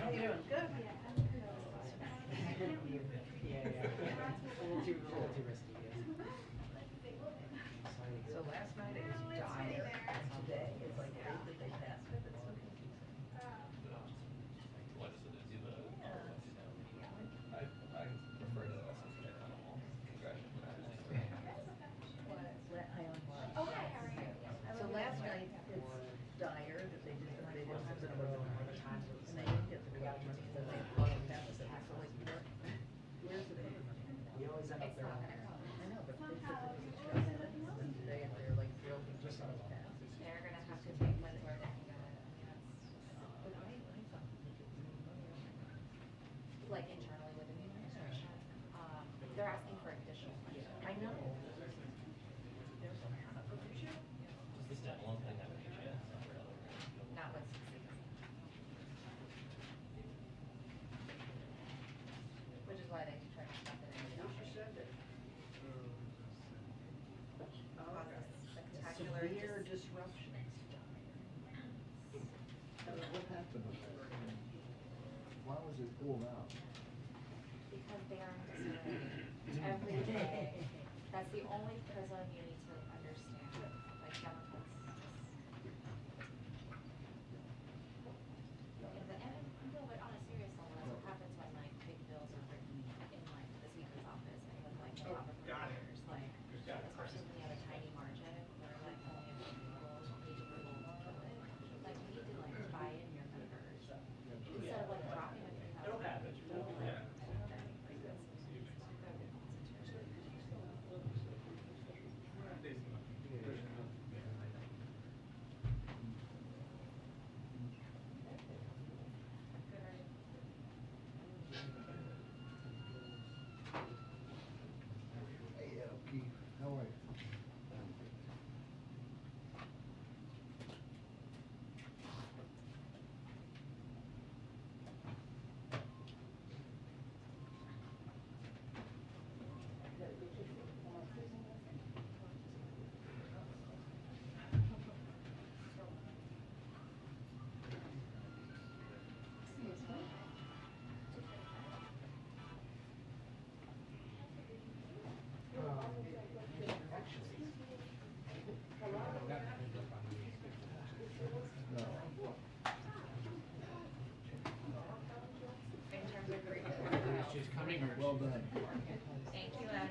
How you doing? Good. Yeah. A little too risky. So last night it was dire. Today it's like great that they passed it. It's so confusing. What is it? Is it I prefer to also get animal. Congratulations. Oh, hi, how are you? So last night it's dire that they didn't have the number of the times it was saying get the money and then they plug it down to the hassle like where's the you always end up there. I know, but they said that it's and today they're like thrilled with just on the pass. They're gonna have to take one where they can go. Like internally with the administration. They're asking for additional money. I know. Does the standalone thing have any chance? Not with which is why they keep trying to stuff it in. She said that. Spectacular Severe disruptions. What happened with that? Why was it pulled out? because they are in disability every day. That's the only prism you need to understand. Like Democrats no, but on a serious level, that's what happens when like big bills are written in like the speaker's office and with like the top of the lawyers. Like especially when you have a tiny margin where like only a few people need to approval to it. Like you need to like buy in your members instead of like dropping a few thousand. Hey, Keith, how are you? In terms of grief. She's coming or Well done. Thank you, Em.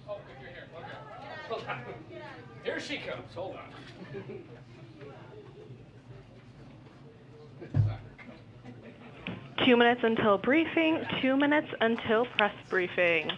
Oh, you're here. Okay. Hold on. Here she comes. Hold on. 2 minutes until briefing, 2 minutes until press briefing.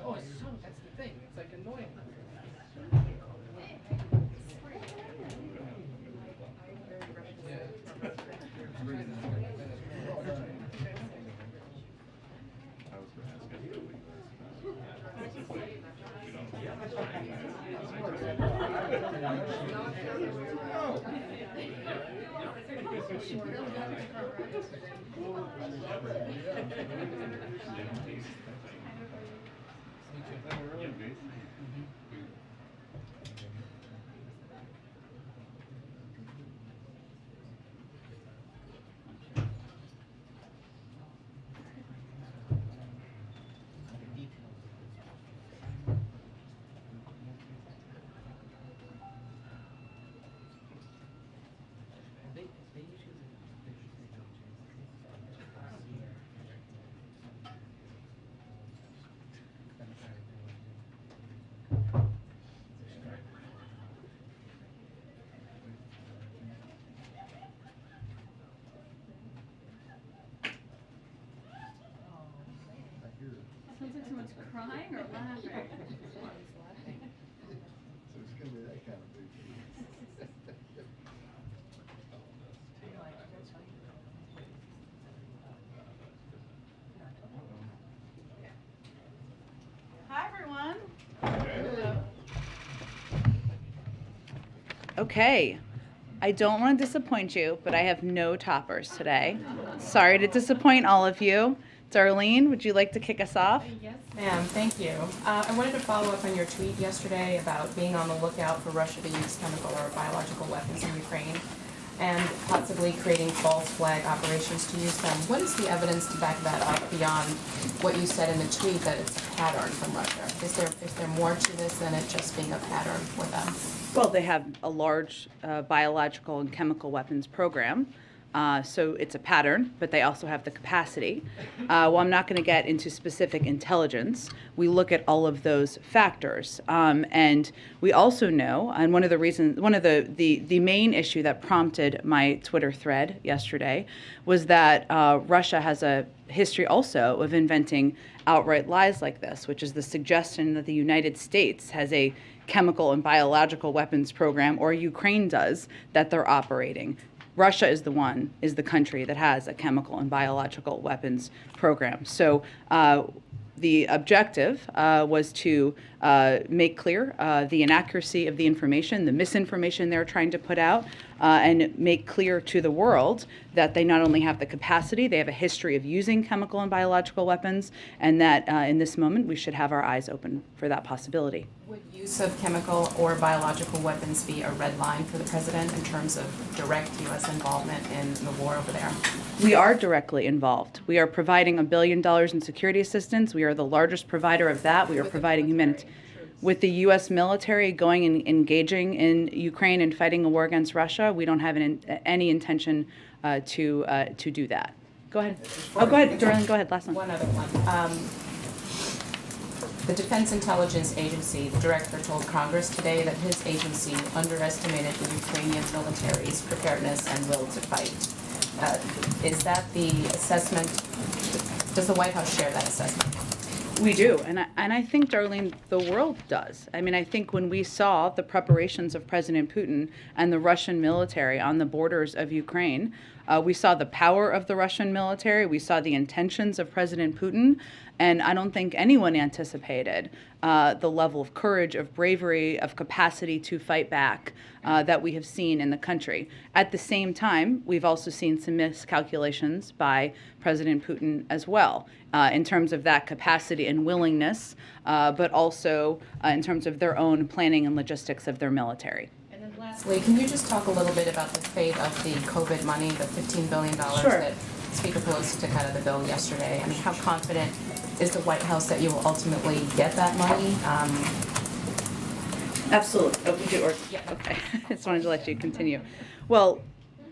Oh, that's the thing. annoying. It's like annoying. Sounds like someone's crying or laughing. So it's gonna be that kind of big. Hi, everyone. Okay, I don't want to disappoint you, but I have no toppers today. Sorry to disappoint all of you. Darlene, would you like to kick us off? Yes, ma'am. Thank you. I wanted to follow up on your tweet yesterday about being on the lookout for Russia to use chemical or biological weapons in Ukraine and possibly creating false flag operations to use them. What is the evidence to back that up beyond what you said in the tweet that it's a pattern from Russia? Is there more to this than it just being a pattern for them? Well, they have a large biological and chemical weapons program. So it's a pattern, but they also have the capacity. Well, I'm not going to get into specific intelligence. We look at all of those factors. And we also know, and one of the main issue that prompted my Twitter thread yesterday was that Russia has a history also of inventing outright lies like this, which is the suggestion that the United States has a chemical and biological weapons program, or Ukraine does, that they're operating. Russia is the country that has a chemical and biological weapons program. So the objective was to make clear the inaccuracy of the information, the misinformation they're trying to put out, and make clear to the world that they not only have the capacity, they have a history of using chemical and biological weapons, and that in this moment we should have our eyes open for that possibility. Would use of chemical or biological weapons be a red line for the president in terms of direct U.S. involvement in the war over there? We are directly involved. We are providing $1 billion in security assistance. We are the largest provider of that. We are providing humanitarian. With the U.S. military going and engaging in Ukraine and fighting a war against Russia, we don't have any intention to do that. Go ahead. Oh, go ahead, Darlene. Go ahead. Last one. One other one. The Defense Intelligence Agency, the director told Congress today that his agency underestimated the Ukrainian military's preparedness and will to fight. Is that the assessment? Does the White House share that assessment? We do, and I think, Darlene, the world does. I mean, I think when we saw the preparations of President Putin and the Russian military on the borders of Ukraine, we saw the power of the Russian military, we saw the intentions of President Putin, and I don't think anyone anticipated the level of courage, of bravery, of capacity to fight back that we have seen in the country. At the same time, we've also seen some miscalculations by President Putin as well in terms of that capacity and willingness, but also in terms of their own planning and logistics of their military. And then lastly, can you just talk a little bit about the fate of the COVID money, the $15 billion Sure. that Speaker Pelosi took out of the bill yesterday? I mean, how confident is the White House that you will ultimately get that money? Absolutely. Oh, we do. Or, Yeah. Okay. I just wanted to let you continue. Well,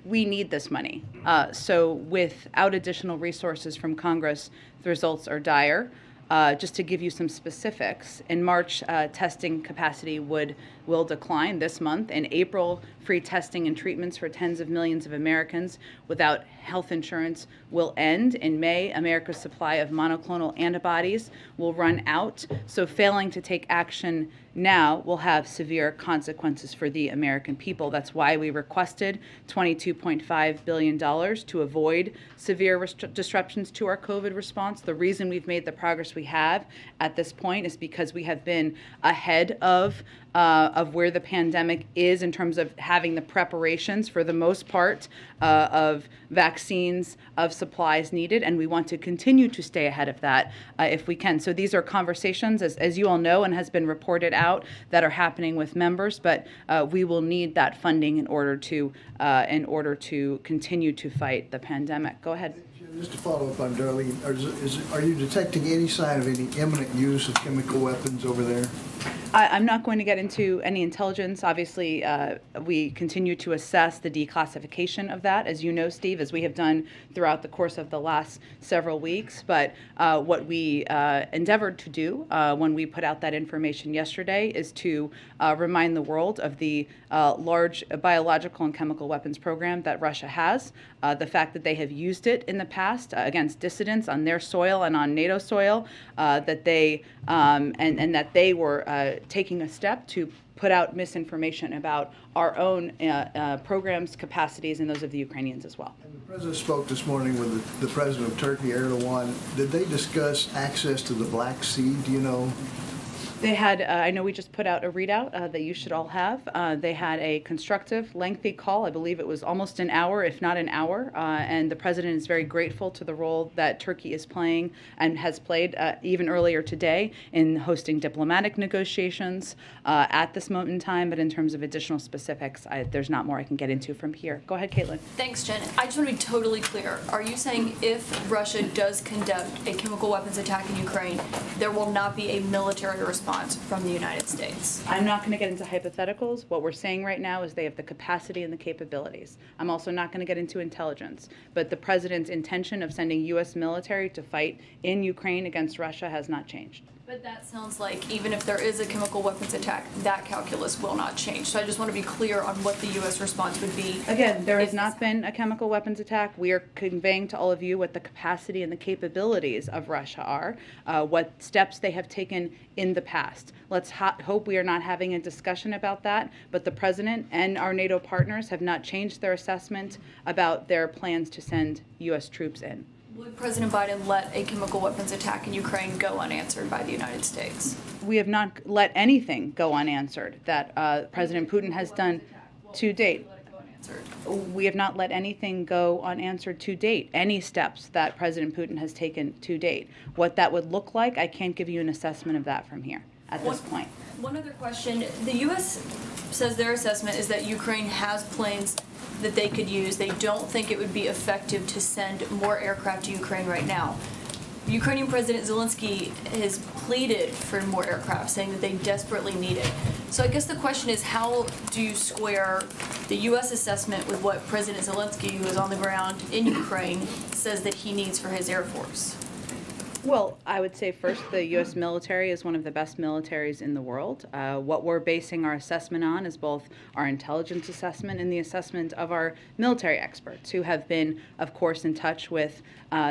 we need this money. So without additional resources from Congress, the results are dire. Just to give you some specifics, in March, testing capacity would will decline this month. In April, free testing and treatments for tens of millions of Americans without health insurance will end. In May, America's supply of monoclonal antibodies will run out. So failing to take action now will have severe consequences for the American people. That's why we requested $22.5 billion to avoid severe disruptions to our COVID response. The reason we've made the progress we have at this point is because we have been ahead of where the pandemic is in terms of having the preparations, for the most part, of vaccines, of supplies needed, and we want to continue to stay ahead of that if we can. So these are conversations, as you all know, and has been reported out, that are happening with members, but we will need that funding in order to continue to fight the pandemic. Go ahead. Just to follow up on Darlene, are you detecting any sign of any imminent use of chemical weapons over there? I'm not going to get into any intelligence. Obviously, we continue to assess the declassification of that, as you know, Steve, as we have done throughout the course of the last several weeks. But what we endeavored to do when we put out that information yesterday is to remind the world of the large biological and chemical weapons program that Russia has, the fact that they have used it in the past against dissidents on their soil and on NATO soil, that they and that they were taking a step to put out misinformation about our own programs, capacities, and those of the Ukrainians as well. And the President spoke this morning with the President of Turkey, Erdogan. Did they discuss access to the Black Sea? Do you know? They had, I know we just put out a readout that you should all have. They had a constructive, lengthy call. I believe it was almost an hour, if not an hour. And the president is very grateful to the role that Turkey is playing and has played even earlier today in hosting diplomatic negotiations at this moment in time. But in terms of additional specifics, there's not more I can get into from here. Go ahead, Caitlin. Thanks, Jen. I just want to be totally clear. Are you saying if Russia does conduct a chemical weapons attack in Ukraine, there will not be a military response from the United States? I'm not going to get into hypotheticals. What we're saying right now is they have the capacity and the capabilities. I'm also not going to get into intelligence. But the president's intention of sending U.S. military to fight in Ukraine against Russia has not changed. But that sounds like even if there is a chemical weapons attack, that calculus will not change. So I just want to be clear on what the U.S. response would be. Again, there has not been a chemical weapons attack. We are conveying to all of you what the capacity and the capabilities of Russia are, what steps they have taken in the past. Let's hope we are not having a discussion about that, but the president and our NATO partners have not changed their assessment about their plans to send U.S. troops in. Would President Biden let a chemical weapons attack in Ukraine go unanswered by the United States? We have not let anything go unanswered that President Putin has done to date. We have not let anything go unanswered to date, any steps that President Putin has taken to date. What that would look like, I can't give you an assessment of that from here at this point. One other question. The U.S. says their assessment is that Ukraine has planes that they could use. They don't think it would be effective to send more aircraft to Ukraine right now. Ukrainian President Zelensky has pleaded for more aircraft, saying that they desperately need it. So I guess the question is, how do you square the U.S. assessment with what President Zelensky, who is on the ground in Ukraine, says that he needs for his Air Force? Well, I would say first, the U.S. military is one of the best militaries in the world. What we're basing our assessment on is both our intelligence assessment and the assessment of our military experts, who have been, of course, in touch with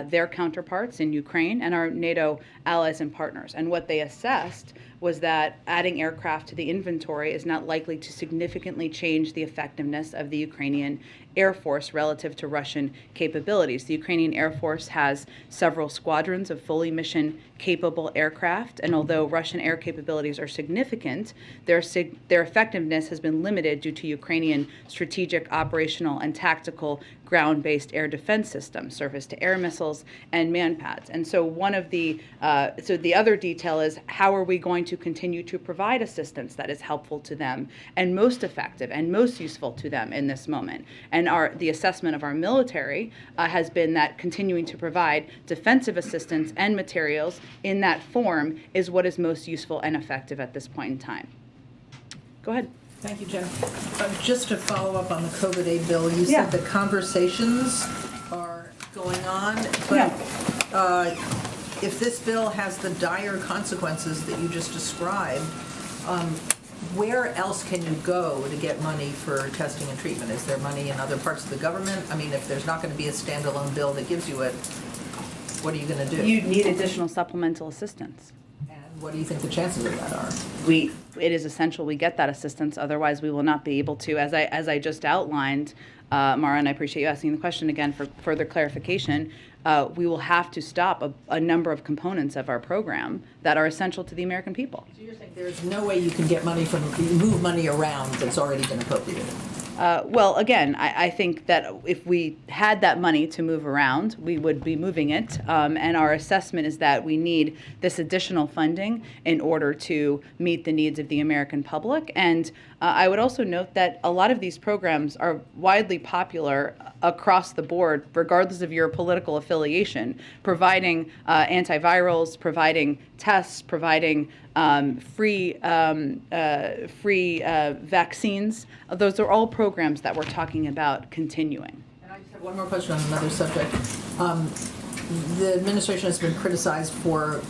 their counterparts in Ukraine and our NATO allies and partners. And what they assessed was that adding aircraft to the inventory is not likely to significantly change the effectiveness of the Ukrainian Air Force relative to Russian capabilities. The Ukrainian Air Force has several squadrons of fully mission-capable aircraft, and although Russian air capabilities are significant, their effectiveness has been limited due to Ukrainian strategic, operational, and tactical ground-based air defense systems, surface-to-air missiles, and man-pads. And so the other detail is, how are we going to continue to provide assistance that is helpful to them and most effective and most useful to them in this moment? And the assessment of our military has been that continuing to provide defensive assistance and materials in that form is what is most useful and effective at this point in time. Go ahead. Thank you, Jen. Just to follow up on the COVID aid bill, you said the conversations are going on, but if this bill has the dire consequences that you just described, where else can you go to get money for testing and treatment? Is there money in other parts of the government? I mean, if there's not going to be a standalone bill that gives you it, what are you going to do? You need additional supplemental assistance. And what do you think the chances of that are? It is essential we get that assistance, otherwise we will not be able to, as I just outlined, Mara, and I appreciate you asking the question again for further clarification, we will have to stop a number of components of our program that are essential to the American people. So you're saying there's no way you can get money move money around that's already been appropriated? Well, again, I think that if we had that money to move around, we would be moving it. And our assessment is that we need this additional funding in order to meet the needs of the American public. And I would also note that a lot of these programs are widely popular across the board, regardless of your political affiliation, providing antivirals, providing tests, providing free vaccines. Those are all programs that we're talking about continuing. And I just have one more question on another subject. The administration has been criticized for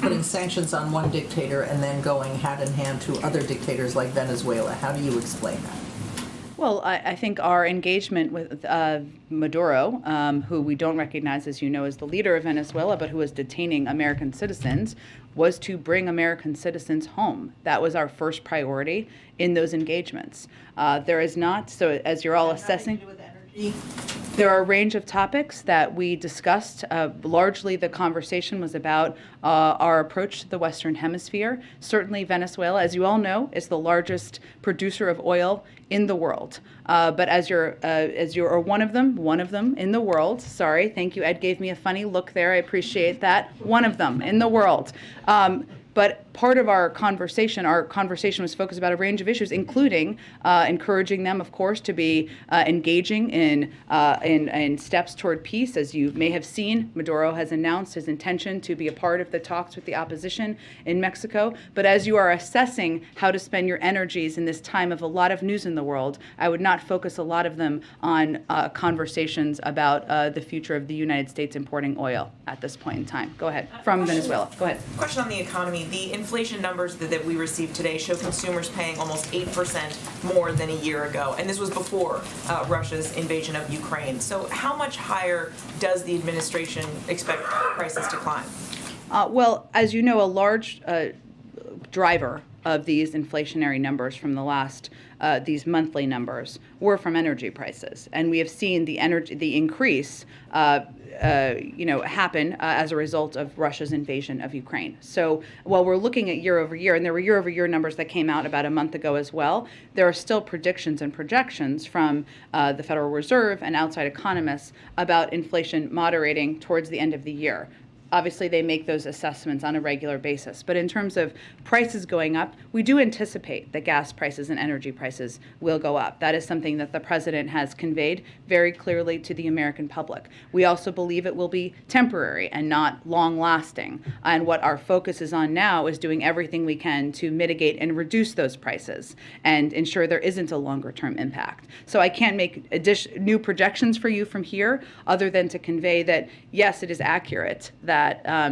putting sanctions on one dictator and then going hand in hand to other dictators like Venezuela. How do you explain that? Well, I think our engagement with Maduro, who we don't recognize, as you know, as the leader of Venezuela, but who is detaining American citizens, was to bring American citizens home. That was our first priority in those engagements. There is not, so as you're all assessing, there are a range of topics that we discussed. Largely, the conversation was about our approach to the Western Hemisphere. Certainly, Venezuela, as you all know, is the largest producer of oil in the world. But as you're one of them in the world. Sorry, thank you. Ed gave me a funny look there. I appreciate that. One of them in the world. But part of our conversation was focused about a range of issues, including encouraging them, of course, to be engaging in steps toward peace. As you may have seen, Maduro has announced his intention to be a part of the talks with the opposition in Mexico. But as you are assessing how to spend your energies in this time of a lot of news in the world, I would not focus a lot of them on conversations about the future of the United States importing oil at this point in time. Go ahead. From Venezuela. Go ahead. Question on the economy. The inflation numbers that we received today show consumers paying almost 8% more than a year ago, and this was before Russia's invasion of Ukraine. So how much higher does the administration expect prices to climb? Well, as you know, a large driver of these inflationary numbers from the last, these monthly numbers, were from energy prices, and we have seen the increase happen as a result of Russia's invasion of Ukraine. So while we're looking at year over year, and there were year over year numbers that came out about a month ago as well, there are still predictions and projections from the Federal Reserve and outside economists about inflation moderating towards the end of the year. Obviously, they make those assessments on a regular basis. But in terms of prices going up, we do anticipate that gas prices and energy prices will go up. That is something that the president has conveyed very clearly to the American public. We also believe it will be temporary and not long-lasting. And what our focus is on now is doing everything we can to mitigate and reduce those prices and ensure there isn't a longer-term impact. So I can't make new projections for you from here other than to convey that, yes, it is accurate that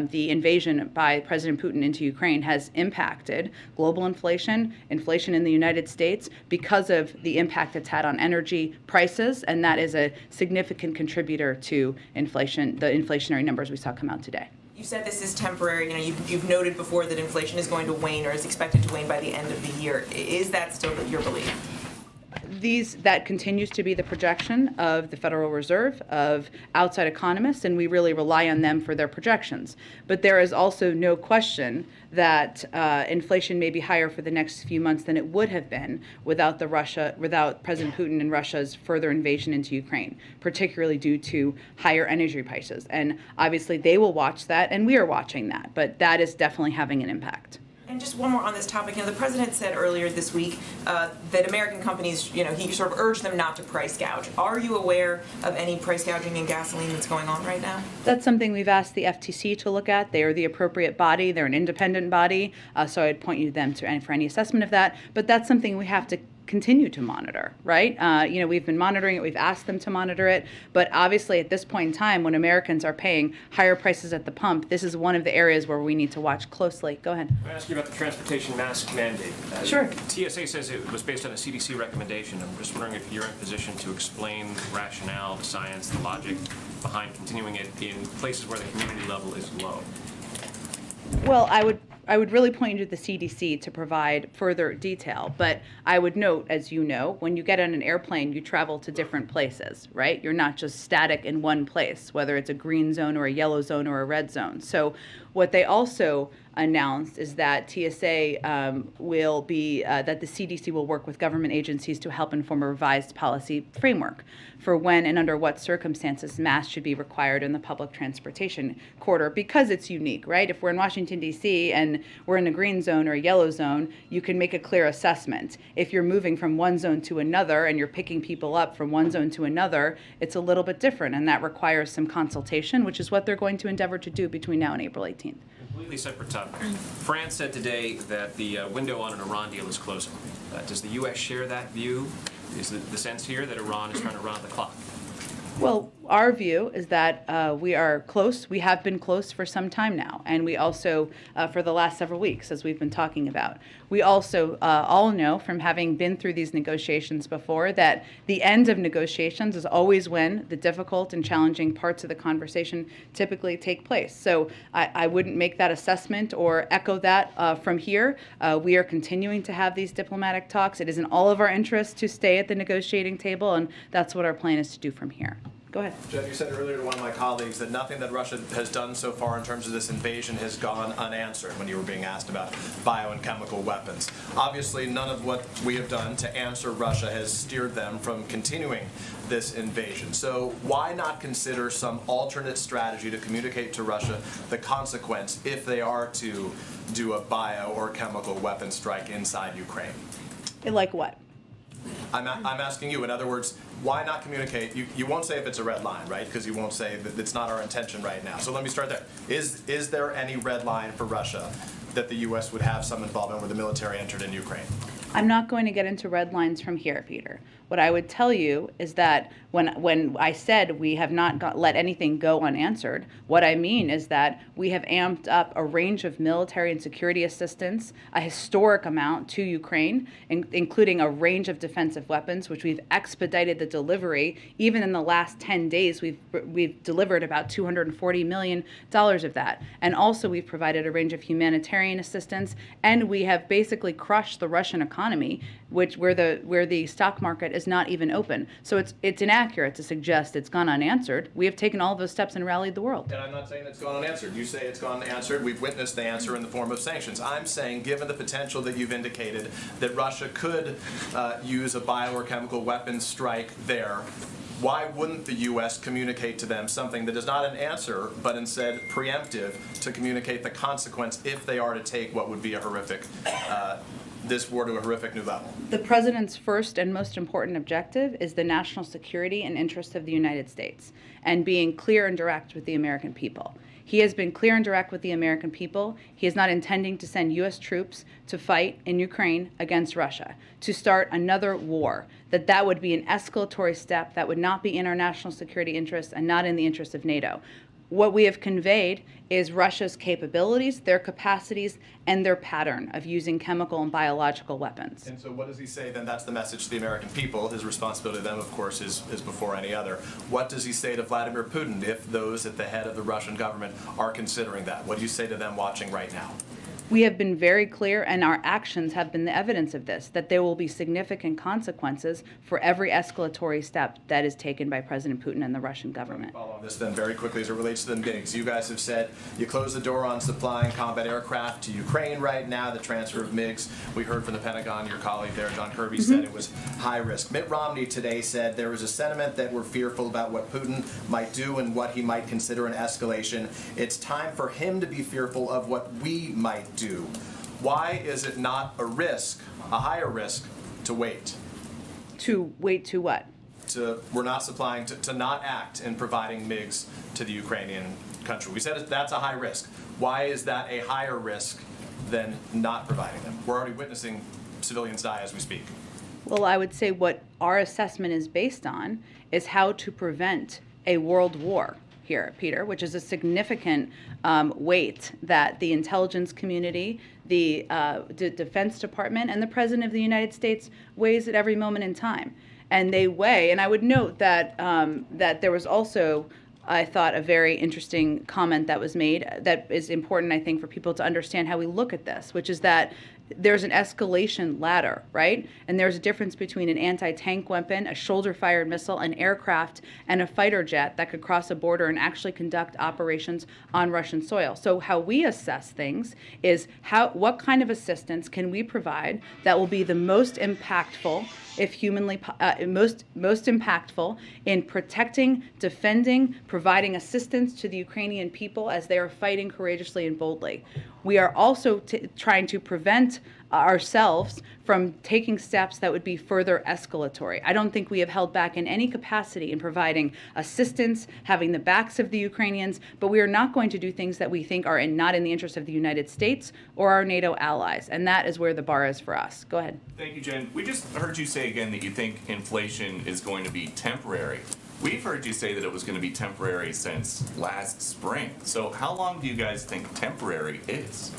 the invasion by President Putin into Ukraine has impacted global inflation in the United States because of the impact it's had on energy prices, and that is a significant contributor to inflation, the inflationary numbers we saw come out today. You said this is temporary. You've noted before that inflation is going to wane or is expected to wane by the end of the year. Is that still your belief? That continues to be the projection of the Federal Reserve, of outside economists, and we really rely on them for their projections. But there is also no question that inflation may be higher for the next few months than it would have been without President Putin and Russia's further invasion into Ukraine, particularly due to higher energy prices. And obviously they will watch that, and we are watching that, but that is definitely having an impact. And just one more on this topic. The president said earlier this week that American companies, he sort of urged them not to price gouge. Are you aware of any price gouging in gasoline that's going on right now? That's something we've asked the FTC to look at. They are the appropriate body. They're an independent body, so I'd point you to them for any assessment of that. But that's something we have to continue to monitor, right? We've been monitoring it, we've asked them to monitor it, but obviously at this point in time, when Americans are paying higher prices at the pump, this is one of the areas where we need to watch closely. Go ahead. I ask you about the transportation mask mandate. Sure. TSA says it was based on a CDC recommendation. I'm just wondering if you're in position to explain the rationale, the science, the logic behind continuing it in places where the community level is low. Well, I would really point you to the CDC to provide further detail, but I would note, as you know, when you get on an airplane, you travel to different places, right? You're not just static in one place, whether it's a green zone or a yellow zone or a red zone. So what they also announced is that TSA will be, that the CDC will work with government agencies to help inform a revised policy framework for when and under what circumstances masks should be required in the public transportation corridor, because it's unique, right? If we're in Washington, D.C. and we're in a green zone or a yellow zone, you can make a clear assessment. If you're moving from one zone to another and you're picking people up from one zone to another, it's a little bit different, and that requires some consultation, which is what they're going to endeavor to do between now and April 18th. Completely separate topic. France said today that the window on an Iran deal is closing. Does the U.S. share that view? Is the sense here that Iran is trying to run out the clock? Well, our view is that we are close. We have been close for some time now, and we also, for the last several weeks, as we've been talking about. We also all know from having been through these negotiations before that the end of negotiations is always when the difficult and challenging parts of the conversation typically take place. So I wouldn't make that assessment or echo that from here. We are continuing to have these diplomatic talks. It is in all of our interests to stay at the negotiating table, and that's what our plan is to do from here. Go ahead. Jeff, you said earlier to one of my colleagues that nothing that Russia has done so far in terms of this invasion has gone unanswered when you were being asked about bio and chemical weapons. Obviously, none of what we have done to answer Russia has steered them from continuing this invasion. So why not consider some alternate strategy to communicate to Russia the consequence if they are to do a bio or chemical weapon strike inside Ukraine? Like what? I'm asking you, in other words, why not communicate? You won't say if it's a red line, right? Because you won't say that it's not our intention right now. So let me start there. Is there any red line for Russia that the U.S. would have some involvement where the military entered in Ukraine? I'm not going to get into red lines from here, Peter. What I would tell you is that when I said we have not let anything go unanswered, what I mean is that we have amped up a range of military and security assistance, a historic amount to Ukraine, including a range of defensive weapons, which we've expedited the delivery. Even in the last 10 days, we've delivered about $240 million of that. And also we've provided a range of humanitarian assistance, and we have basically crushed the Russian economy, where the stock market is not even open. So it's inaccurate to suggest it's gone unanswered. We have taken all of those steps and rallied the world. And I'm not saying it's gone unanswered. You say it's gone unanswered. We've witnessed the answer in the form of sanctions. I'm saying, given the potential that you've indicated that Russia could use a bio or chemical weapons strike there, why wouldn't the U.S. communicate to them something that is not an answer, but instead preemptive to communicate the consequence if they are to take what would be a horrific this war to a horrific new level? The president's first and most important objective is the national security and interests of the United States and being clear and direct with the American people. He has been clear and direct with the American people. He is not intending to send U.S. troops to fight in Ukraine against Russia, to start another war, that would be an escalatory step that would not be in our national security interests and not in the interest of NATO. What we have conveyed is Russia's capabilities, their capacities, and their pattern of using chemical and biological weapons. And so what does he say then? That's the message to the American people. His responsibility to them, of course, is before any other. What does he say to Vladimir Putin if those at the head of the Russian government are considering that? What do you say to them watching right now? We have been very clear, and our actions have been the evidence of this, that there will be significant consequences for every escalatory step that is taken by President Putin and the Russian government. Follow on this then very quickly as it relates to the MiGs. You guys have said you closed the door on supplying combat aircraft to Ukraine right now, the transfer of MiGs. We heard from the Pentagon, your colleague there, John Kirby, said it was high risk. Mitt Romney today said there was a sentiment that we're fearful about what Putin might do and what he might consider an escalation. It's time for him to be fearful of what we might do. Why is it not a risk, a higher risk, to wait? To wait to what? We're not supplying, to not act in providing MiGs to the Ukrainian country. We said that's a high risk. Why is that a higher risk than not providing them? We're already witnessing civilians die as we speak. Well, I would say what our assessment is based on is how to prevent a world war here, Peter, which is a significant weight that the intelligence community, the Defense Department, and the President of the United States weighs at every moment in time. And they weigh, and I would note that that there was also, I thought, a very interesting comment that was made that is important, I think, for people to understand how we look at this, which is that there's an escalation ladder, right? And there's a difference between an anti-tank weapon, a shoulder-fired missile, an aircraft, and a fighter jet that could cross a border and actually conduct operations on Russian soil. So how we assess things is what kind of assistance can we provide that will be the most impactful, if humanly most impactful in protecting, defending, providing assistance to the Ukrainian people as they are fighting courageously and boldly. We are also trying to prevent ourselves from taking steps that would be further escalatory. I don't think we have held back in any capacity in providing assistance, having the backs of the Ukrainians, but we are not going to do things that we think are not in the interest of the United States or our NATO allies, and that is where the bar is for us. Go ahead. Thank you, Jen. We just heard you say again that you think inflation is going to be temporary. We've heard you say that it was going to be temporary since last spring. So how long do you guys think temporary is?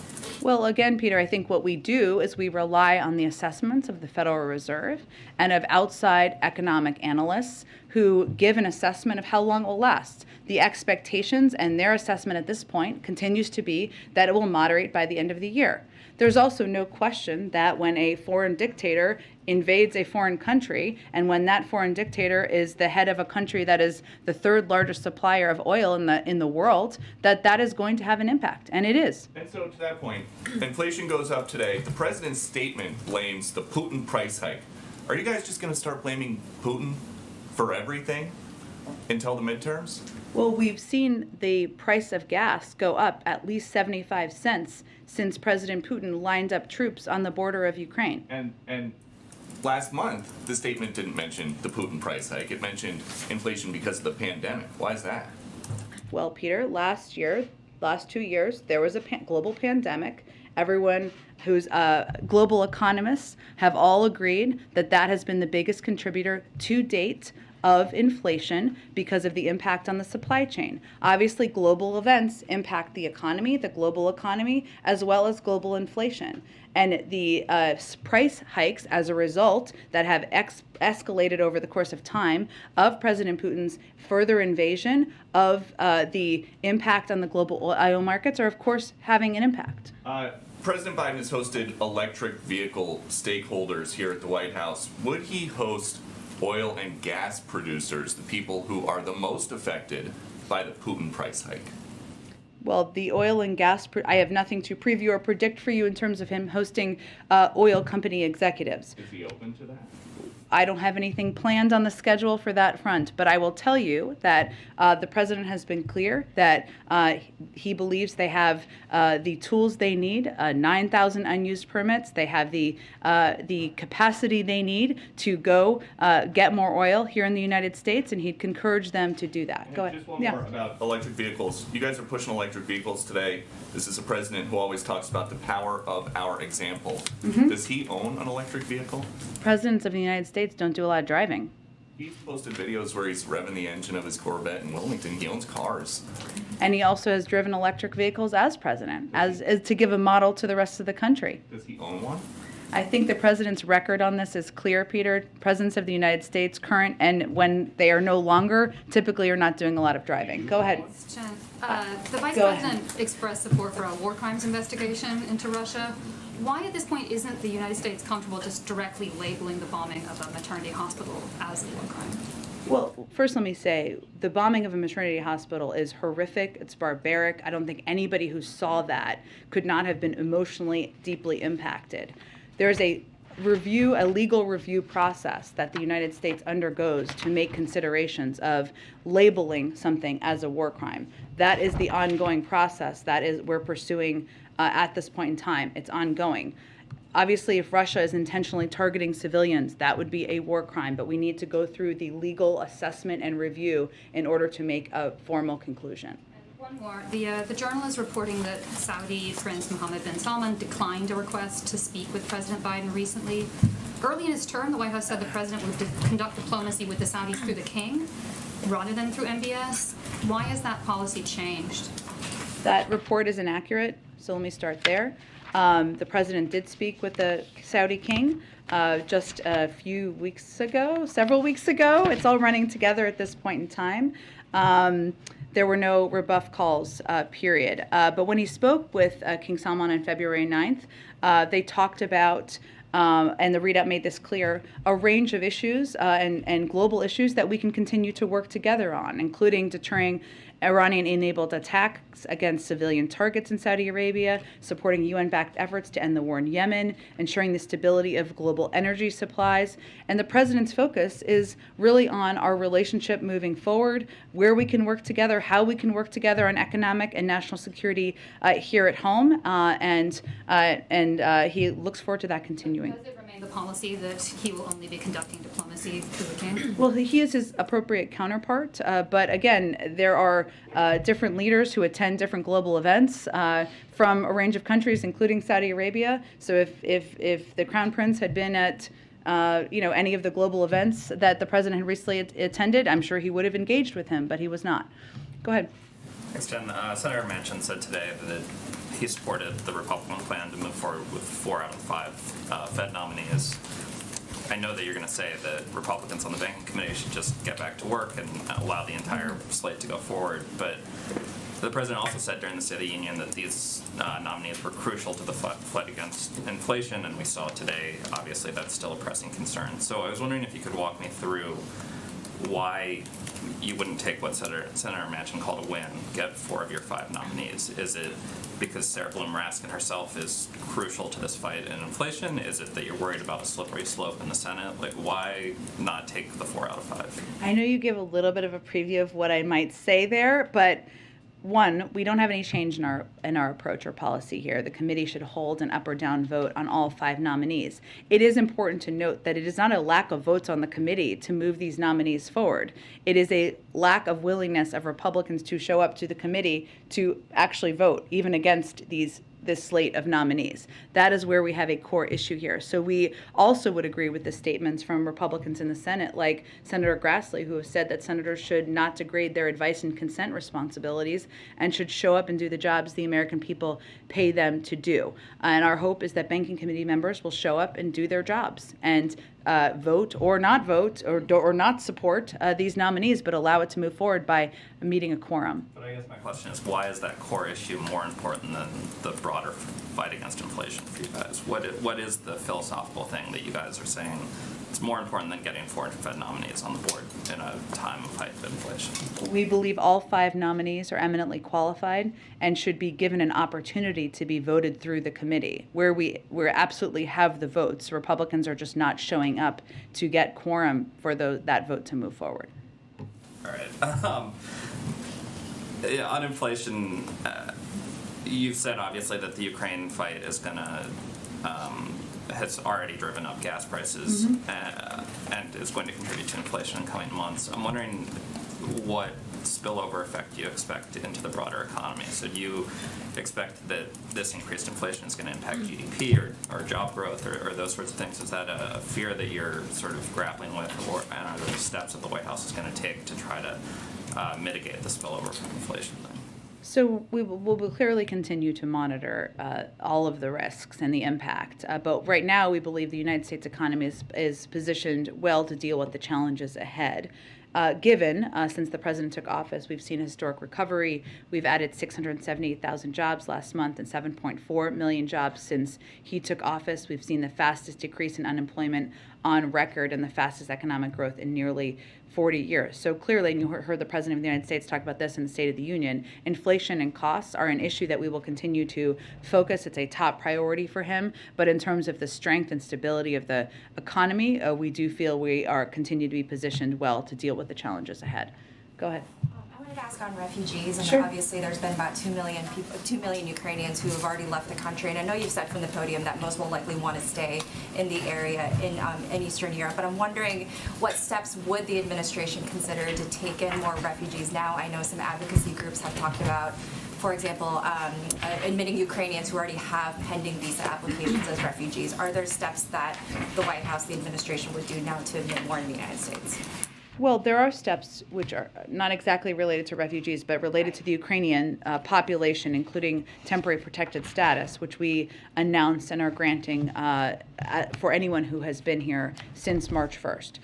Well, again, Peter, I think what we do is we rely on the assessments of the Federal Reserve and of outside economic analysts who give an assessment of how long it will last. The expectations and their assessment at this point continues to be that it will moderate by the end of the year. There's also no question that when a foreign dictator invades a foreign country, and when that foreign dictator is the head of a country that is the third largest supplier of oil in the world, that is going to have an impact, and it is. And so to that point, inflation goes up today. The president's statement blames the Putin price hike. Are you guys just going to start blaming Putin for everything until the midterms? Well, we've seen the price of gas go up at least 75 cents since President Putin lined up troops on the border of Ukraine. And last month, the statement didn't mention the Putin price hike. It mentioned inflation because of the pandemic. Why is that? Well, Peter, last 2 years, there was a global pandemic. Everyone who's global economists have all agreed that that has been the biggest contributor to date of inflation because of the impact on the supply chain. Obviously, global events impact the economy, the global economy, as well as global inflation. And the price hikes as a result that have escalated over the course of time of President Putin's further invasion of the impact on the global oil markets are, of course, having an impact. President Biden has hosted electric vehicle stakeholders here at the White House. Would he host oil and gas producers, the people who are the most affected by the Putin price hike? Well, the oil and gas, I have nothing to preview or predict for you in terms of him hosting oil company executives. Is he open to that? I don't have anything planned on the schedule for that front, but I will tell you that the president has been clear that he believes they have the tools they need, 9,000 unused permits. They have the capacity they need to go get more oil here in the United States, and he'd encourage them to do that. And go ahead. Just one more about electric vehicles. You guys are pushing electric vehicles today. This is a president who always talks about the power of our example. Mm-hmm. Does he own an electric vehicle? Presidents of the United States don't do a lot of driving. He's posted videos where he's revving the engine of his Corvette in Wilmington. He owns cars. And he also has driven electric vehicles as president, as to give a model to the rest of the country. Does he own one? I think the president's record on this is clear, Peter. Presidents of the United States, current and when they are no longer, typically are not doing a lot of driving. Go ahead. The Vice President expressed support for a war crimes investigation into Russia. Why at this point isn't the United States comfortable just directly labeling the bombing of a maternity hospital as a war crime? Well, first let me say, the bombing of a maternity hospital is horrific, it's barbaric. I don't think anybody who saw that could not have been emotionally deeply impacted. There's a legal review process that the United States undergoes to make considerations of labeling something as a war crime. That is the ongoing process that we're pursuing at this point in time. It's ongoing. Obviously, if Russia is intentionally targeting civilians, that would be a war crime, but we need to go through the legal assessment and review in order to make a formal conclusion. One more. The Journal is reporting that Saudi Prince Mohammed bin Salman declined a request to speak with President Biden recently. Early in his term, the White House said the president would conduct diplomacy with the Saudis through the king rather than through MBS. Why has that policy changed? That report is inaccurate, so let me start there. The president did speak with the Saudi king just a few weeks ago, several weeks ago. It's all running together at this point in time. There were no rebuff calls, period. But when he spoke with King Salman on February 9th, they talked about, and the readout made this clear, a range of issues and global issues that we can continue to work together on, including deterring Iranian-enabled attacks against civilian targets in Saudi Arabia, supporting UN-backed efforts to end the war in Yemen, ensuring the stability of global energy supplies. And the president's focus is really on our relationship moving forward, where we can work together, how we can work together on economic and national security here at home, and he looks forward to that continuing. Does it remain the policy that he will only be conducting diplomacy through the king? Well, he is his appropriate counterpart, but again, there are different leaders who attend different global events from a range of countries, including Saudi Arabia. So if the Crown Prince had been at any of the global events that the president had recently attended, I'm sure he would have engaged with him, but he was not. Go ahead. Thanks, Jen. Senator Manchin said today that he supported the Republican plan to move forward with 4 out of 5 Fed nominees. I know that you're going to say that Republicans on the Banking Committee should just get back to work and allow the entire slate to go forward, but the president also said during the State of the Union that these nominees were crucial to the fight against inflation, and we saw today, obviously, that's still a pressing concern. So I was wondering if you could walk me through why you wouldn't take what Senator Manchin called a win, get 4 of your 5 nominees. Is it because Sarah Bloom Raskin herself is crucial to this fight in inflation? Is it that you're worried about a slippery slope in the Senate? Like, why not take the 4 out of 5? I know you give a little bit of a preview of what I might say there, but one, we don't have any change in our approach or policy here. The committee should hold an up or down vote on all 5 nominees. It is important to note that it is not a lack of votes on the committee to move these nominees forward. It is a lack of willingness of Republicans to show up to the committee to actually vote, even against this slate of nominees. That is where we have a core issue here. So we also would agree with the statements from Republicans in the Senate, like Senator Grassley, who have said that senators should not degrade their advice and consent responsibilities and should show up and do the jobs the American people pay them to do. And our hope is that Banking Committee members will show up and do their jobs and vote or not support these nominees, but allow it to move forward by meeting a quorum. But I guess my question is, why is that core issue more important than the broader fight against inflation for you guys? What is the philosophical thing that you guys are saying it's more important than getting 4 Fed nominees on the board in a time of height of inflation? We believe all 5 nominees are eminently qualified and should be given an opportunity to be voted through the committee, where we absolutely have the votes. Republicans are just not showing up to get quorum for that vote to move forward. All right. On inflation, you've said obviously that the Ukraine fight is going to has already driven up gas prices and is going to contribute to inflation in coming months. I'm wondering what spillover effect you expect into the broader economy. So do you expect that this increased inflation is going to impact GDP or job growth or those sorts of things? Is that a fear that you're sort of grappling with, and are there steps that the White House is going to take to try to mitigate the spillover from inflation thing? So we will clearly continue to monitor all of the risks and the impact. But right now, we believe the United States economy is positioned well to deal with the challenges ahead. Given, since the president took office, we've seen a historic recovery. We've added 678,000 jobs last month and 7.4 million jobs since he took office. We've seen the fastest decrease in unemployment on record and the fastest economic growth in nearly 40 years. So clearly, and you heard the President of the United States talk about this in the State of the Union, inflation and costs are an issue that we will continue to focus. It's a top priority for him. But in terms of the strength and stability of the economy, we do feel we are continue to be positioned well to deal with the challenges ahead. Go ahead. I wanted to ask on refugees, and Sure. obviously there's been about 2 million people, 2 million Ukrainians who have already left the country, and I know you've said from the podium that most will likely want to stay in the area in Eastern Europe, but I'm wondering what steps would the administration consider to take in more refugees now? I know some advocacy groups have talked about for example, admitting Ukrainians who already have pending visa applications as refugees? Are there steps that the White House, the administration would do now to admit more in the United States? Well, there are steps which are not exactly related to refugees, but related to the Ukrainian population, including temporary protected status, which we announced and are granting for anyone who has been here since March 1st.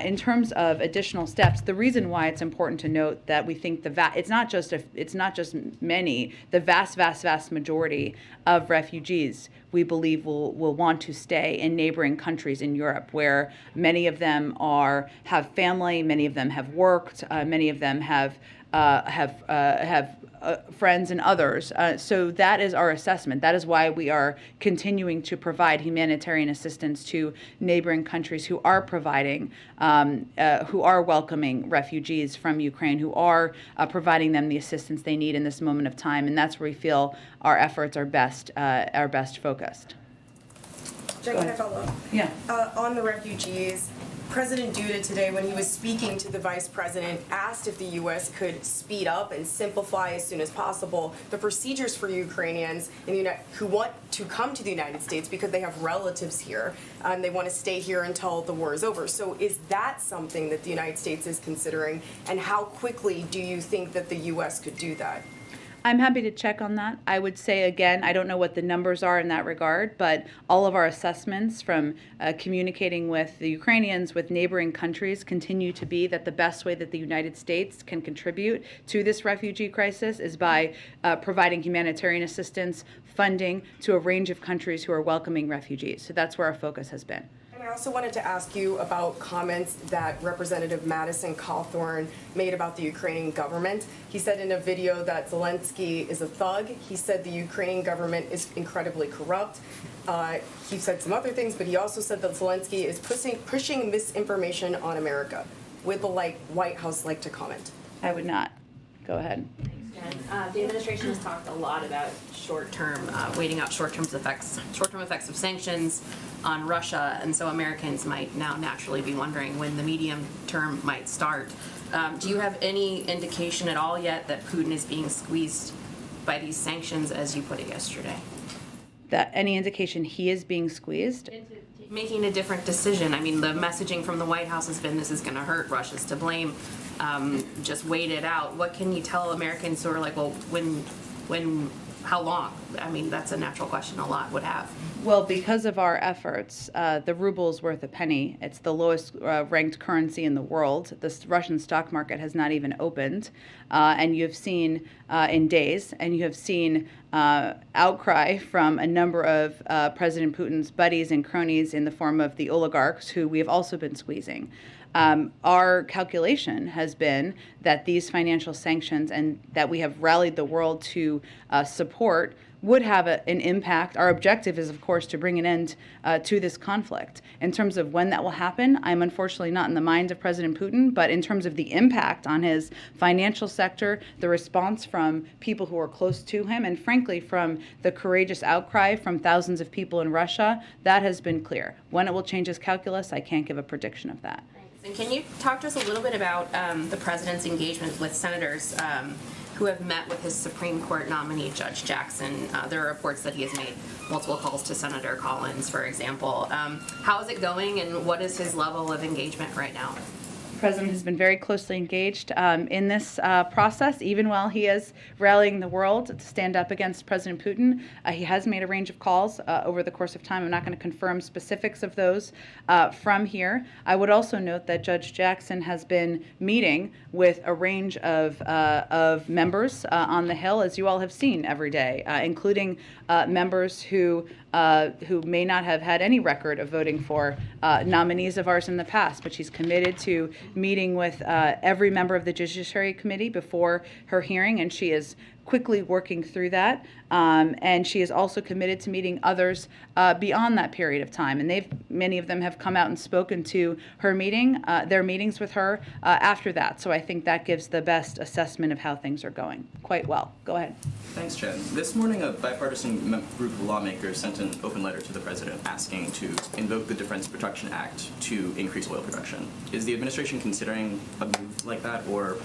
In terms of additional steps, the reason why it's important to note that we think it's not just many, the vast majority of refugees we believe will want to stay in neighboring countries in Europe, where many of them have family, many of them have worked, many of them have friends and others. So that is our assessment. That is why we are continuing to provide humanitarian assistance to neighboring countries who are providing, who are welcoming refugees from Ukraine, who are providing them the assistance they need in this moment of time. And that's where we feel our efforts are best focused. Jen, can I follow up? Yeah. On the refugees, President Duda today, when he was speaking to the Vice President, asked if the U.S. could speed up and simplify as soon as possible the procedures for Ukrainians who want to come to the United States because they have relatives here and they want to stay here until the war is over. So is that something that the United States is considering, and how quickly do you think that the U.S. could do that? I'm happy to check on that. I would say, again, I don't know what the numbers are in that regard, but all of our assessments from communicating with the Ukrainians, with neighboring countries, continue to be that the best way that the United States can contribute to this refugee crisis is by providing humanitarian assistance, funding to a range of countries who are welcoming refugees. So that's where our focus has been. And I also wanted to ask you about comments that Representative Madison Cawthorn made about the Ukrainian government. He said in a video that Zelensky is a thug. He said the Ukrainian government is incredibly corrupt. He said some other things, but he also said that Zelensky is pushing misinformation on America. Would the White House like to comment? I would not. Go ahead. The administration has talked a lot about waiting out short-term effects of sanctions on Russia, and so Americans might now naturally be wondering when the medium term might start. Do you have any indication at all yet that Putin is being squeezed by these sanctions, as you put it yesterday? That any indication he is being squeezed? Making a different decision. I mean, the messaging from the White House has been this is going to hurt, Russia's to blame, just wait it out. What can you tell Americans who are like, well, when, how long? I mean, that's a natural question a lot would have. Well, because of our efforts, the ruble is worth a penny. It's the lowest ranked currency in the world. The Russian stock market has not even opened. And you have seen in days, and you have seen outcry from a number of President Putin's buddies and cronies in the form of the oligarchs who we have also been squeezing. Our calculation has been that these financial sanctions and that we have rallied the world to support would have an impact. Our objective is, of course, to bring an end to this conflict. In terms of when that will happen, I'm unfortunately not in the mind of President Putin, but in terms of the impact on his financial sector, the response from people who are close to him, and frankly from the courageous outcry from thousands of people in Russia, that has been clear. When it will change his calculus, I can't give a prediction of that. And can you talk to us a little bit about the president's engagement with senators who have met with his Supreme Court nominee, Judge Jackson? There are reports that he has made multiple calls to Senator Collins, for example. How is it going, and what is his level of engagement right now? The president has been very closely engaged in this process, even while he is rallying the world to stand up against President Putin. He has made a range of calls over the course of time. I'm not going to confirm specifics of those from here. I would also note that Judge Jackson has been meeting with a range of members on the Hill, as you all have seen every day, including members who may not have had any record of voting for nominees of ours in the past, but she's committed to meeting with every member of the Judiciary Committee before her hearing, and she is quickly working through that. And she is also committed to meeting others beyond that period of time. And many of them have come out and spoken to her their meetings with her after that. So I think that gives the best assessment of how things are going quite well. Go ahead. Thanks, Jen. This morning, a bipartisan group of lawmakers sent an open letter to the president asking to invoke the Defense Production Act to increase oil production. Is the administration considering a move like that, or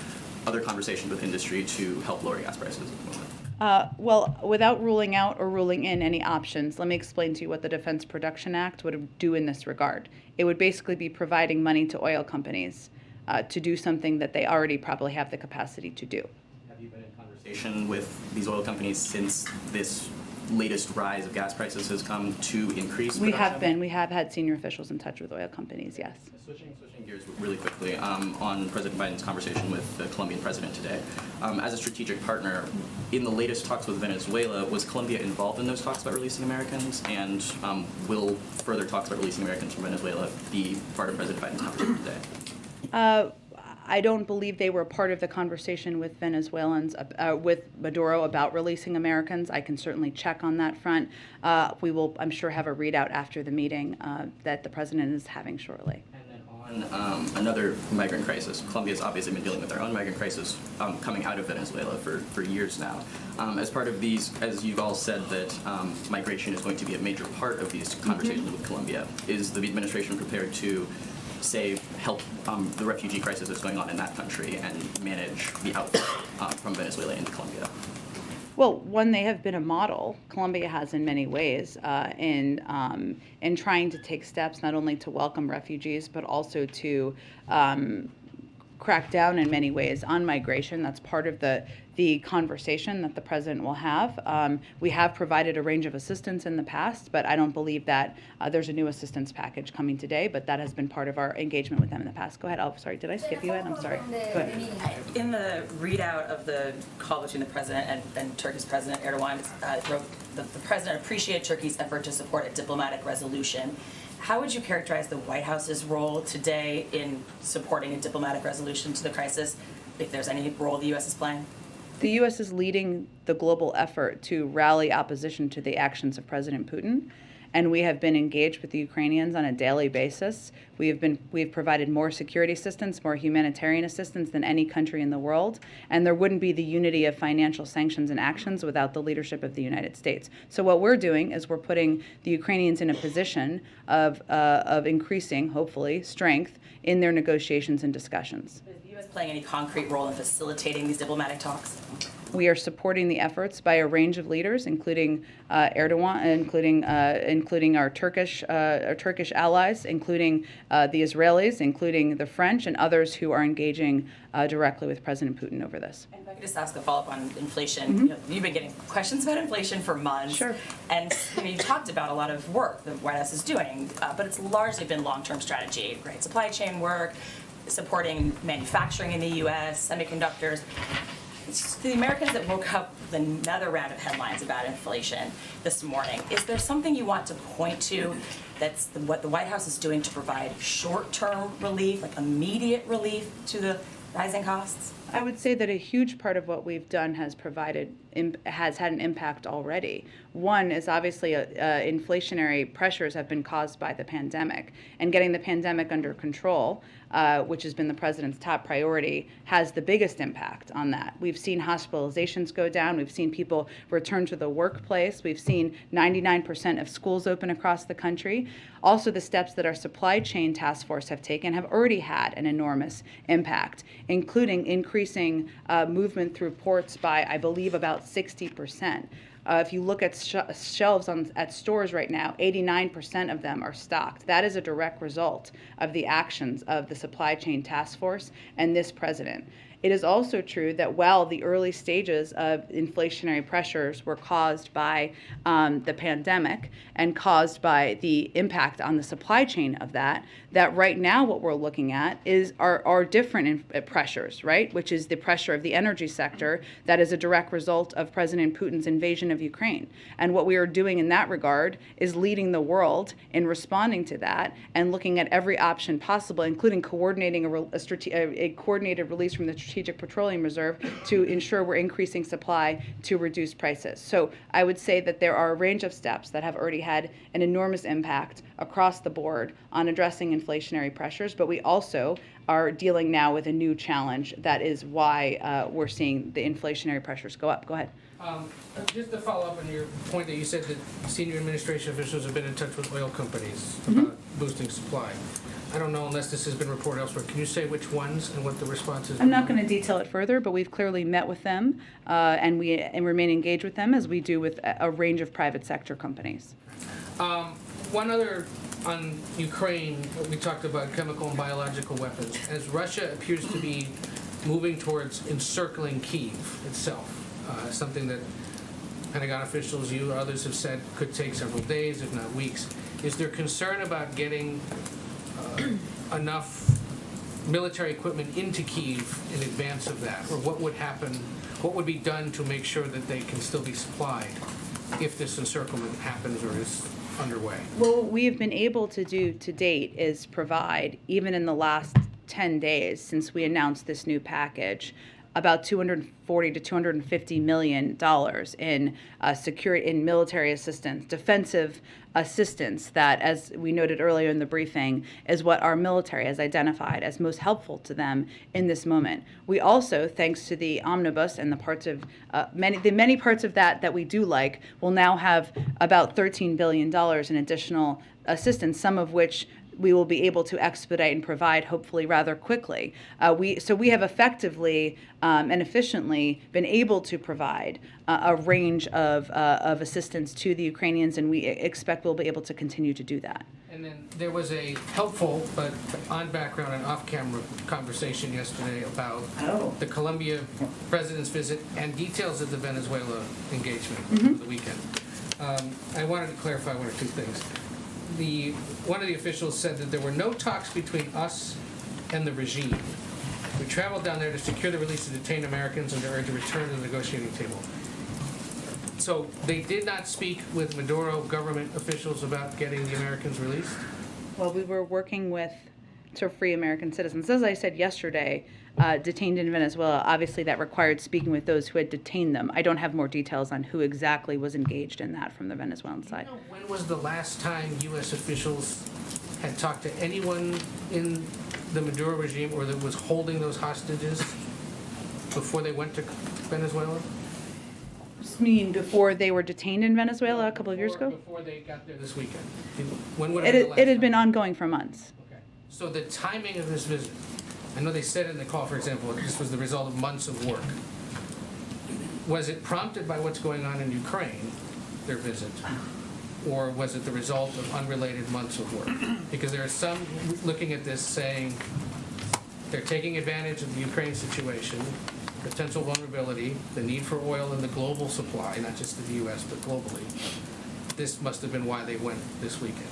other conversations with industry to help lower gas prices at the moment? Well, without ruling out or ruling in any options, let me explain to you what the Defense Production Act would do in this regard. It would basically be providing money to oil companies to do something that they already probably have the capacity to do. Have you been in conversation with these oil companies since this latest rise of gas prices has come to increase production? We have been. We have had senior officials in touch with oil companies, yes. Switching gears really quickly, on President Biden's conversation with the Colombian president today. As a strategic partner, in the latest talks with Venezuela, was Colombia involved in those talks about releasing Americans? And will further talks about releasing Americans from Venezuela be part of President Biden's conversation today? I don't believe they were part of the conversation with Venezuelans, with Maduro about releasing Americans. I can certainly check on that front. We will, I'm sure, have a readout after the meeting that the president is having shortly. On another migrant crisis, Colombia's obviously been dealing with their own migrant crisis coming out of Venezuela for years now. As part of these, as you've all said that migration is going to be a major part of these conversations with Colombia, is the administration prepared to say, help the refugee crisis that's going on in that country and manage the outflow from Venezuela into Colombia? Well, one, they have been a model. Colombia has in many ways in trying to take steps not only to welcome refugees, but also to crack down in many ways on migration. That's part of the conversation that the president will have. We have provided a range of assistance in the past, but I don't believe that there's a new assistance package coming today, but that has been part of our engagement with them in the past. Go ahead. Oh, sorry, did I skip you, Ed? I'm sorry. Go ahead. In the readout of the call between the president and Turkey's President Erdogan, wrote that the president appreciated Turkey's effort to support a diplomatic resolution. How would you characterize the White House's role today in supporting a diplomatic resolution to the crisis, if there's any role the U.S. is playing? The U.S. is leading the global effort to rally opposition to the actions of President Putin, and we have been engaged with the Ukrainians on a daily basis. We've provided more security assistance, more humanitarian assistance than any country in the world, and there wouldn't be the unity of financial sanctions and actions without the leadership of the United States. So what we're doing is we're putting the Ukrainians in a position of increasing, hopefully, strength in their negotiations and discussions. Is the U.S. playing any concrete role in facilitating these diplomatic talks? We are supporting the efforts by a range of leaders, including Erdogan, including our Turkish allies, including the Israelis, including the French, and others who are engaging directly with President Putin over this. And if I could just ask a follow-up on inflation. You've been getting questions about inflation for months. Sure. And you've talked about a lot of work the White House is doing, but it's largely been long-term strategy, right? Supply chain work, supporting manufacturing in the U.S., semiconductors. It's the Americans that woke up with another round of headlines about inflation this morning. Is there something you want to point to that's what the White House is doing to provide short-term relief, like immediate relief to the rising costs? I would say that a huge part of what we've done has had an impact already. One is obviously inflationary pressures have been caused by the pandemic, and getting the pandemic under control, which has been the president's top priority, has the biggest impact on that. We've seen hospitalizations go down. We've seen people return to the workplace. We've seen 99% of schools open across the country. Also, the steps that our supply chain task force have taken have already had an enormous impact, including increasing movement through ports by, I believe, about 60%. If you look at shelves at stores right now, 89% of them are stocked. That is a direct result of the actions of the supply chain task force and this president. It is also true that while the early stages of inflationary pressures were caused by the pandemic and caused by the impact on the supply chain of that right now what we're looking at are different pressures, right? Which is the pressure of the energy sector that is a direct result of President Putin's invasion of Ukraine. And what we are doing in that regard is leading the world in responding to that and looking at every option possible, including coordinating a coordinated release from the Strategic Petroleum Reserve to ensure we're increasing supply to reduce prices. So I would say that there are a range of steps that have already had an enormous impact across the board on addressing inflationary pressures, but we also are dealing now with a new challenge that is why we're seeing the inflationary pressures go up. Go ahead. Just to follow up on your point that you said that senior administration officials have been in touch with oil companies about boosting supply. I don't know unless this has been reported elsewhere. Can you say which ones and what the response is? I'm not going to detail it further, but we've clearly met with them, and we remain engaged with them as we do with a range of private sector companies. One other on Ukraine, we talked about chemical and biological weapons. As Russia appears to be moving towards encircling Kyiv itself, something that Pentagon officials, you or others have said could take several days, if not weeks. Is there concern about getting enough military equipment into Kyiv in advance of that? Or what would happen, what would be done to make sure that they can still be supplied if this encirclement happens or is underway? Well, what we have been able to do to date is provide, even in the last 10 days since we announced this new package, about $240 to $250 million in military assistance, defensive assistance that, as we noted earlier in the briefing, is what our military has identified as most helpful to them in this moment. We also, thanks to the omnibus and the parts of many parts of that we do like, will now have about $13 billion in additional assistance, some of which we will be able to expedite and provide hopefully rather quickly. We have effectively and efficiently been able to provide a range of assistance to the Ukrainians, and we expect we'll be able to continue to do that. And then there was a helpful but on background and off-camera conversation yesterday about the Colombia president's visit and details of the Venezuela engagement over the weekend. I wanted to clarify one or two things. One of the officials said that there were no talks between us and the regime. We traveled down there to secure the release of detained Americans and to urge a return to the negotiating table. So they did not speak with Maduro government officials about getting the Americans released? Well, we were working to free American citizens. As I said yesterday, detained in Venezuela, obviously that required speaking with those who had detained them. I don't have more details on who exactly was engaged in that from the Venezuelan side. You know, when was the last time U.S. officials had talked to anyone in the Maduro regime or that was holding those hostages before they went to Venezuela? You mean before they were detained in Venezuela a couple of years ago? Before they got there this weekend. When would it It had been ongoing for months. Okay. So the timing of this visit, I know they said in the call, for example, this was the result of months of work. Was it prompted by what's going on in Ukraine, their visit? Or was it the result of unrelated months of work? Because there are some looking at this saying they're taking advantage of the Ukraine situation, potential vulnerability, the need for oil in the global supply, not just in the U.S., but globally. This must have been why they went this weekend.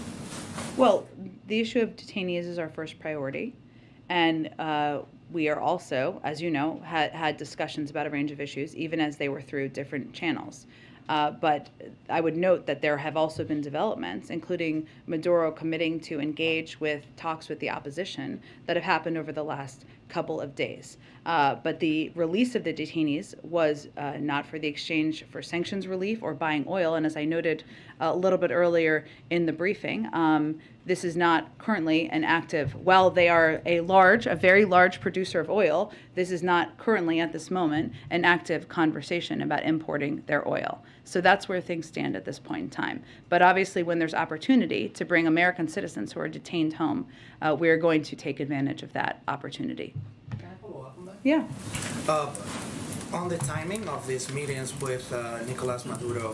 Well, the issue of detainees is our first priority. And we are also, as you know, had discussions about a range of issues, even as they were through different channels. But I would note that there have also been developments, including Maduro committing to engage with talks with the opposition that have happened over the last couple of days. But the release of the detainees was not for the exchange for sanctions relief or buying oil. And as I noted a little bit earlier in the briefing, this is not currently an active, while they are a very large producer of oil, this is not currently at this moment an active conversation about importing their oil. So that's where things stand at this point in time. But obviously when there's opportunity to bring American citizens who are detained home, we are going to take advantage of that opportunity. Can I follow up on that? Yeah. On the timing of these meetings with Nicolas Maduro,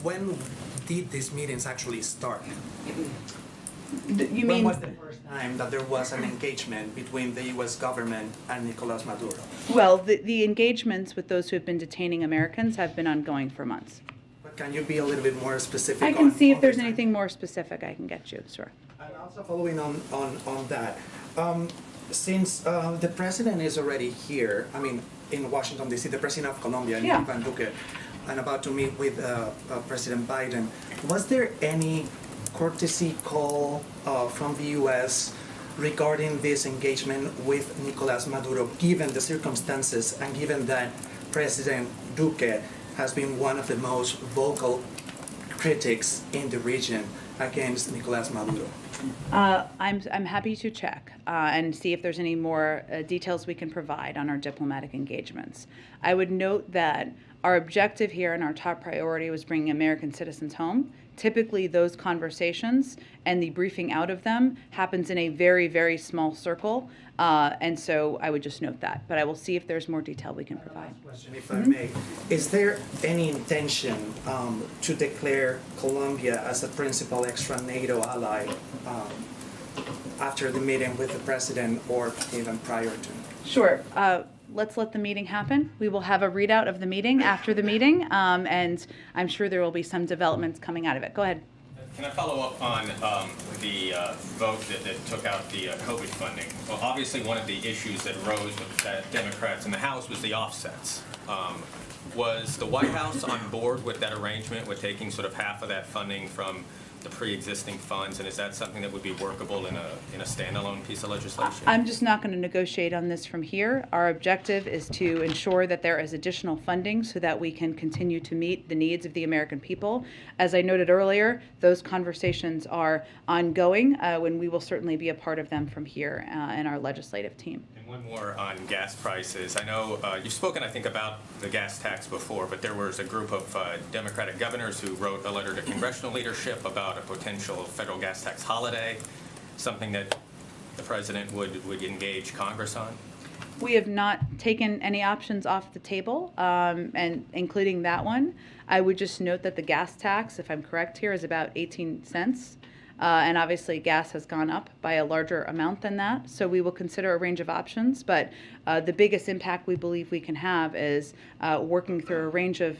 when did these meetings actually start? When was the first time that there was an engagement between the U.S. government and Nicolas Maduro? Well, the engagements with those who have been detaining Americans have been ongoing for months. But can you be a little bit more specific? I can see if there's anything more specific I can get you, sure. And also following on that, since the president is already here, I mean, in Washington, D.C., the president of Colombia, Yeah. Ivan Duque, and about to meet with President Biden, was there any courtesy call from the U.S. regarding this engagement with Nicolas Maduro, given the circumstances and given that President Duque has been one of the most vocal critics in the region against Nicolas Maduro? I'm happy to check and see if there's any more details we can provide on our diplomatic engagements. I would note that our objective here and our top priority was bringing American citizens home typically those conversations and the briefing out of them happens in a very, very small circle. And so I would just note that. But I will see if there's more detail we can provide. Question, if I may. Is there any intention to declare Colombia as a principal extra NATO ally after the meeting with the president or even prior to? Sure. Let's let the meeting happen. We will have a readout of the meeting after the meeting, and I'm sure there will be some developments coming out of it. Go ahead. Can I follow up on the vote that took out the COVID funding? Well, obviously one of the issues that rose with the Democrats in the House was the offsets. Was the White House on board with that arrangement, with taking sort of half of that funding from the pre-existing funds, and is that something that would be workable in a standalone piece of legislation? I'm just not going to negotiate on this from here. Our objective is to ensure that there is additional funding so that we can continue to meet the needs of the American people. As I noted earlier, those conversations are ongoing, when we will certainly be a part of them from here in our legislative team. And one more on gas prices. I know you've spoken, I think, about the gas tax before, but there was a group of Democratic governors who wrote a letter to congressional leadership about a potential federal gas tax holiday, something that the president would engage Congress on? We have not taken any options off the table, and including that one. I would just note that the gas tax, if I'm correct here, is about 18 cents. And obviously gas has gone up by a larger amount than that. So we will consider a range of options, but the biggest impact we believe we can have is working through a range of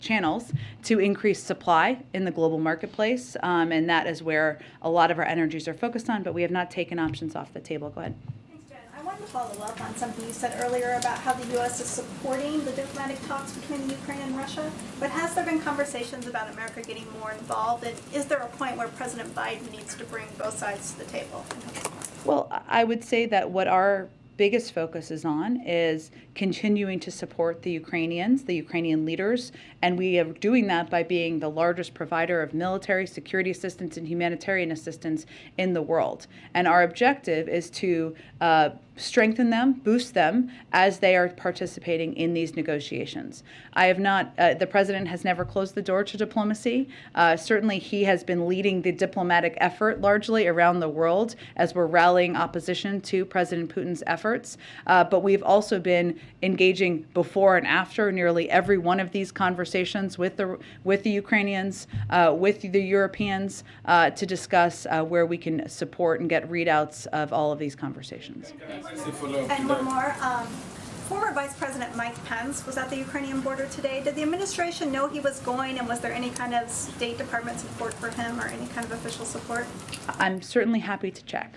channels to increase supply in the global marketplace, and that is where a lot of our energies are focused on, but we have not taken options off the table. Go ahead. Thanks, Jen. I wanted to follow up on something you said earlier about how the U.S. is supporting the diplomatic talks between Ukraine and Russia, but has there been conversations about America getting more involved, and is there a point where President Biden needs to bring both sides to the table? Well, I would say that what our biggest focus is on is continuing to support the Ukrainians, the Ukrainian leaders, and we are doing that by being the largest provider of military, security assistance, and humanitarian assistance in the world. And our objective is to strengthen them, boost them as they are participating in these negotiations. I have not, the president has never closed the door to diplomacy. Certainly he has been leading the diplomatic effort largely around the world as we're rallying opposition to President Putin's efforts. But we've also been engaging before and after nearly every one of these conversations with the Ukrainians, with the Europeans, to discuss where we can support and get readouts of all of these conversations. And one more. Former Vice President Mike Pence was at the Ukrainian border today. Did the administration know he was going, and was there any kind of State Department support for him or any kind of official support? I'm certainly happy to check.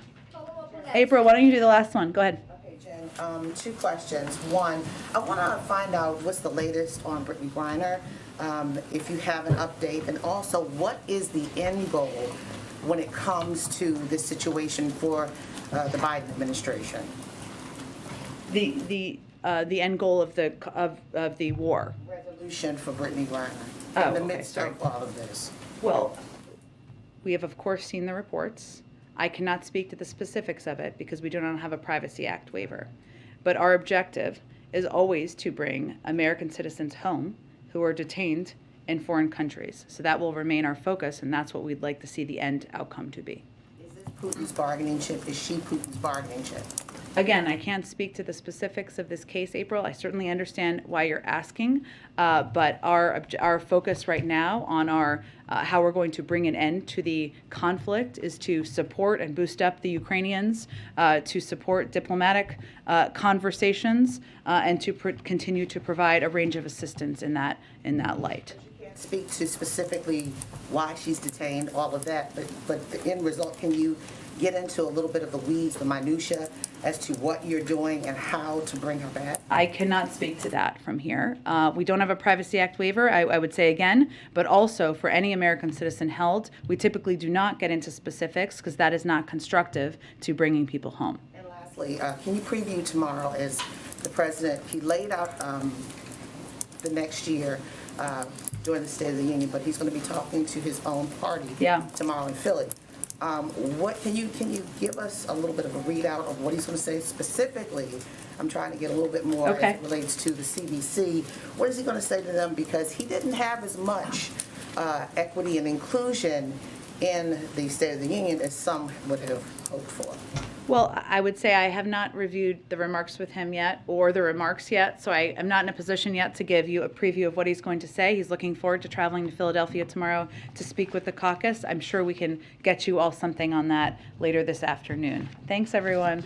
April, why don't you do the last one? Go ahead. Okay, Jen, two questions. One, I want to find out what's the latest on Brittany Griner, if you have an update, and also what is the end goal when it comes to this situation for the Biden administration? The end goal of the war. Resolution for Brittany Griner in the midst of all of this. Well, we have of course seen the reports. I cannot speak to the specifics of it because we do not have a Privacy Act waiver. But our objective is always to bring American citizens home who are detained in foreign countries. So that will remain our focus, and that's what we'd like to see the end outcome to be. Is this Putin's bargaining chip? Is she Putin's bargaining chip? Again, I can't speak to the specifics of this case, April. I certainly understand why you're asking, but our focus right now on our how we're going to bring an end to the conflict is to support and boost up the Ukrainians, to support diplomatic conversations, and to continue to provide a range of assistance in that light. Speak to specifically why she's detained, all of that, but the end result, can you get into a little bit of the weeds, the minutia, as to what you're doing and how to bring her back? I cannot speak to that from here. We don't have a Privacy Act waiver, I would say again, but also for any American citizen held, we typically do not get into specifics because that is not constructive to bringing people home. And lastly, can you preview tomorrow as the president, he laid out the next year during the State of the Union, but he's going to be talking to his own party tomorrow in Philly. What can you give us a little bit of a readout of what he's going to say specifically? I'm trying to get a little bit more as it relates to the CBC. What is he going to say to them? Because he didn't have as much equity and inclusion in the State of the Union as some would have hoped for. Well, I would say I have not reviewed the remarks with him yet, or the remarks yet, so I am not in a position yet to give you a preview of what he's going to say. He's looking forward to traveling to Philadelphia tomorrow to speak with the caucus. I'm sure we can get you all something on that later this afternoon. Thanks, everyone.